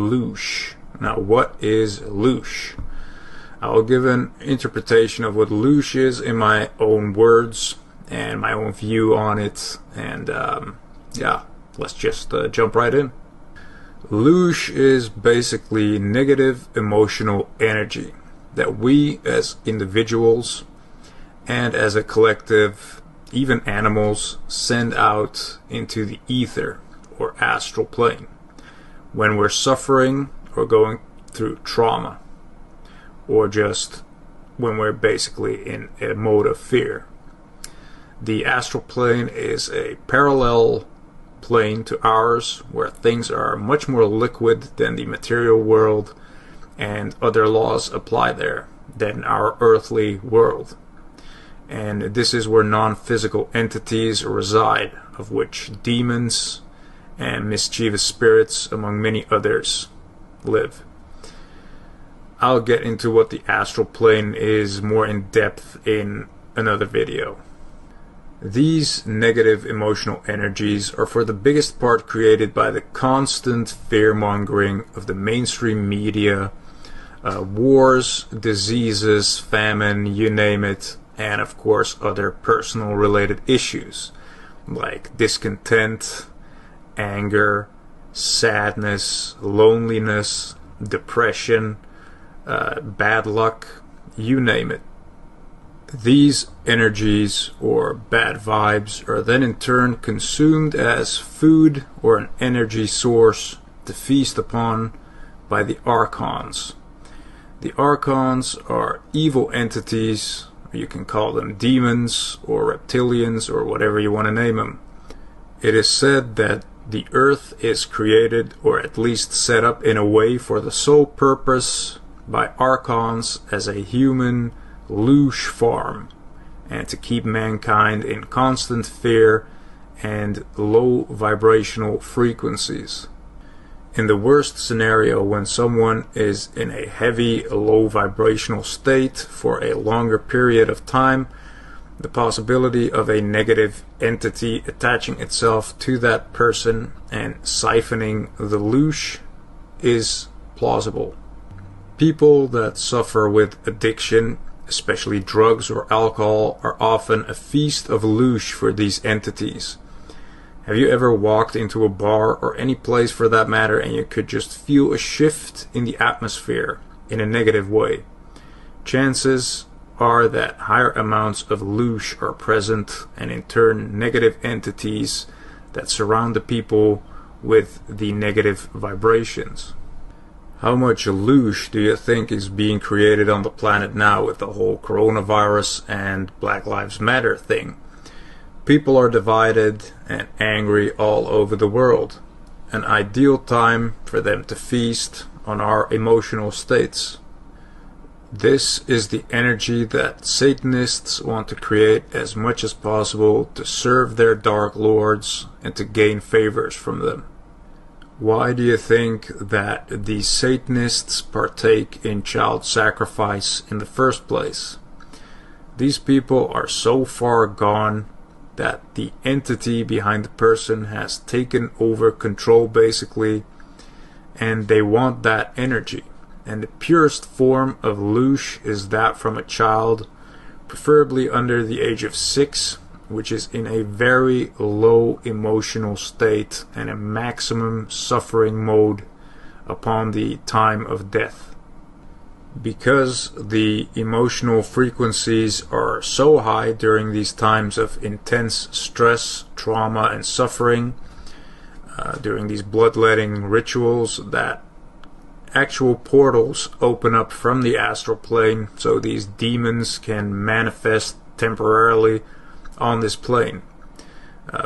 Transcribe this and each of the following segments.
Loosh. Now, what is Loosh? I will give an interpretation of what Loosh is in my own words and my own view on it, and yeah, let's just jump right in. Loosh is basically negative emotional energy that we as individuals and as a collective, even animals, send out into the ether or astral plane when we're suffering or going through trauma, or just when we're basically in a mode of fear. The astral plane is a parallel plane to ours, where things are much more liquid than the material world, and other laws apply there than our earthly world. And this is where non-physical entities reside, of which demons and mischievous spirits, among many others, live. I'll get into what the astral plane is more in depth in another video. These negative emotional energies are for the biggest part created by the constant fear-mongering of the mainstream media, wars, diseases, famine, you name it, and of course other personal related issues like discontent, anger, sadness, loneliness, depression, bad luck, you name it. These energies or bad vibes are then in turn consumed as food or an energy source to feast upon by the archons. The archons are evil entities, you can call them demons or reptilians or whatever you want to name them. It is said that the earth is created, or at least set up in a way, for the sole purpose by archons as a human loosh farm, and to keep mankind in constant fear and low vibrational frequencies. In the worst scenario, when someone is in a heavy low vibrational state for a longer period of time, the possibility of a negative entity attaching itself to that person and siphoning the loosh is plausible. People that suffer with addiction, especially drugs or alcohol, are often a feast of loosh for these entities. Have you ever walked into a bar, or any place for that matter, and you could just feel a shift in the atmosphere in a negative way? Chances are that higher amounts of loosh are present, and in turn negative entities that surround the people with the negative vibrations. How much loosh do you think is being created on the planet now with the whole coronavirus and Black Lives Matter thing? People are divided and angry all over the world. An ideal time for them to feast on our emotional states. This is the energy that Satanists want to create as much as possible to serve their dark lords and to gain favors from them. Why do you think that the Satanists partake in child sacrifice in the first place? These people are so far gone that the entity behind the person has taken over control basically, and they want that energy. And the purest form of loosh is that from a child, preferably under the age of 6, which is in a very low emotional state and a maximum suffering mode upon the time of death. Because the emotional frequencies are so high during these times of intense stress, trauma, and suffering, during these bloodletting rituals, that actual portals open up from the astral plane, so these demons can manifest temporarily on this plane.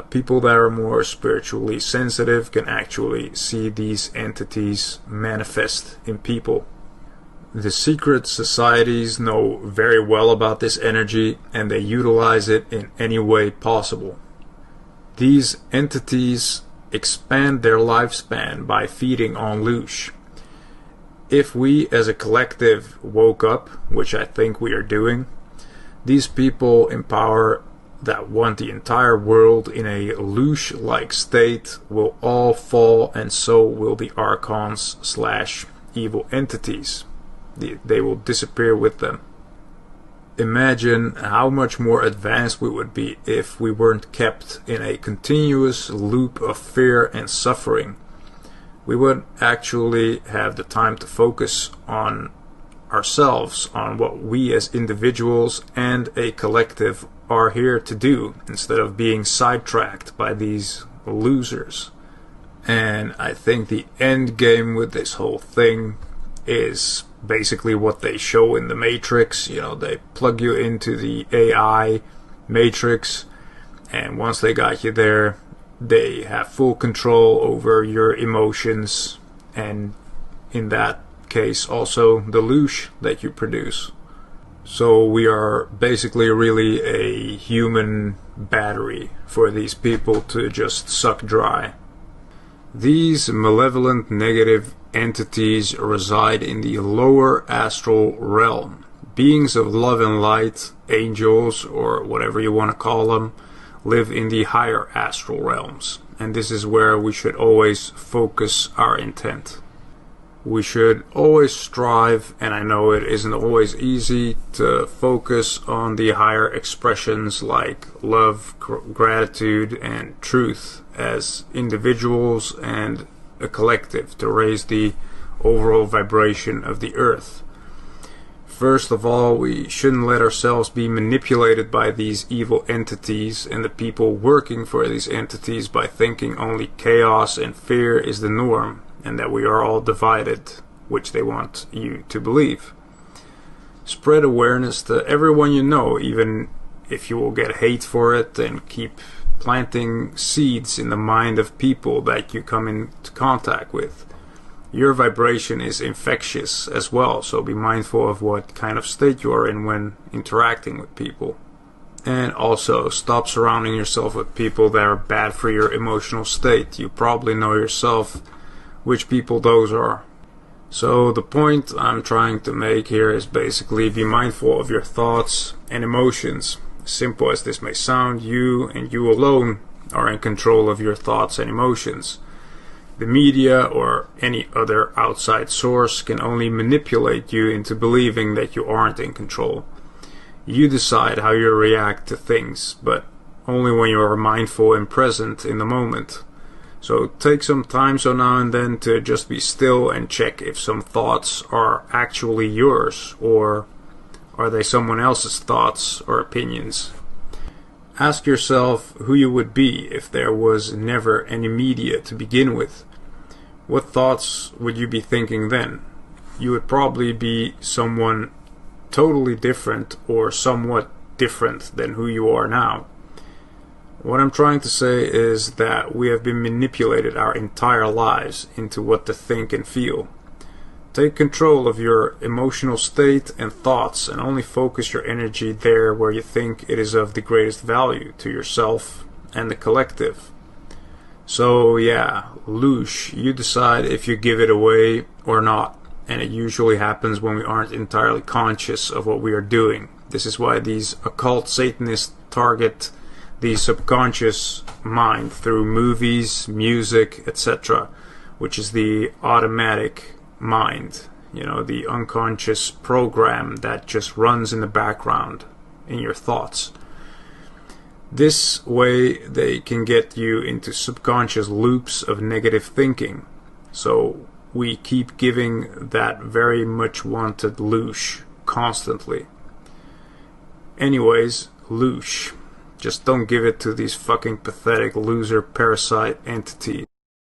People that are more spiritually sensitive can actually see these entities manifest in people. The secret societies know very well about this energy, and they utilize it in any way possible. These entities expand their lifespan by feeding on loosh. If we as a collective woke up, which I think we are doing, these people empower that want the entire world in a loosh-like state will all fall, and so will the archons / evil entities. They will disappear with them. Imagine how much more advanced we would be if we weren't kept in a continuous loop of fear and suffering. We would actually have the time to focus on ourselves, on what we as individuals and a collective are here to do, instead of being sidetracked by these losers. And I think the end game with this whole thing is basically what they show in the Matrix. You know, they plug you into the AI Matrix, and once they got you there, they have full control over your emotions, and in that case also the loosh that you produce. So we are basically really a human battery for these people to just suck dry. These malevolent negative entities reside in the lower astral realm. Beings of love and light, angels, or whatever you want to call them, live in the higher astral realms, and this is where we should always focus our intent. We should always strive, and I know it isn't always easy, to focus on the higher expressions like love, gratitude, and truth as individuals and a collective, to raise the overall vibration of the earth. First of all, we shouldn't let ourselves be manipulated by these evil entities and the people working for these entities by thinking only chaos and fear is the norm, and that we are all divided, which they want you to believe. Spread awareness to everyone you know, even if you will get hate for it, and keep planting seeds in the mind of people that you come into contact with. Your vibration is infectious as well, so be mindful of what kind of state you are in when interacting with people. And also, stop surrounding yourself with people that are bad for your emotional state. You probably know yourself which people those are. So the point I'm trying to make here is basically be mindful of your thoughts and emotions. As simple as this may sound, you and you alone are in control of your thoughts and emotions. The media or any other outside source can only manipulate you into believing that you aren't in control. You decide how you react to things, but only when you are mindful and present in the moment. So take some time so now and then to just be still and check if some thoughts are actually yours, or are they someone else's thoughts or opinions. Ask yourself who you would be if there was never any media to begin with. What thoughts would you be thinking then? You would probably be someone totally different or somewhat different than who you are now. What I'm trying to say is that we have been manipulated our entire lives into what to think and feel. Take control of your emotional state and thoughts, and only focus your energy there where you think it is of the greatest value to yourself and the collective. So yeah, loosh, you decide if you give it away or not, and it usually happens when we aren't entirely conscious of what we are doing. This is why these occult Satanists target the subconscious mind through movies, music, etc., which is the automatic mind, the unconscious program that just runs in the background in your thoughts. This way they can get you into subconscious loops of negative thinking. So we keep giving that very much wanted loosh constantly. Anyways, loosh. Just don't give it to these fucking pathetic loser parasite entities.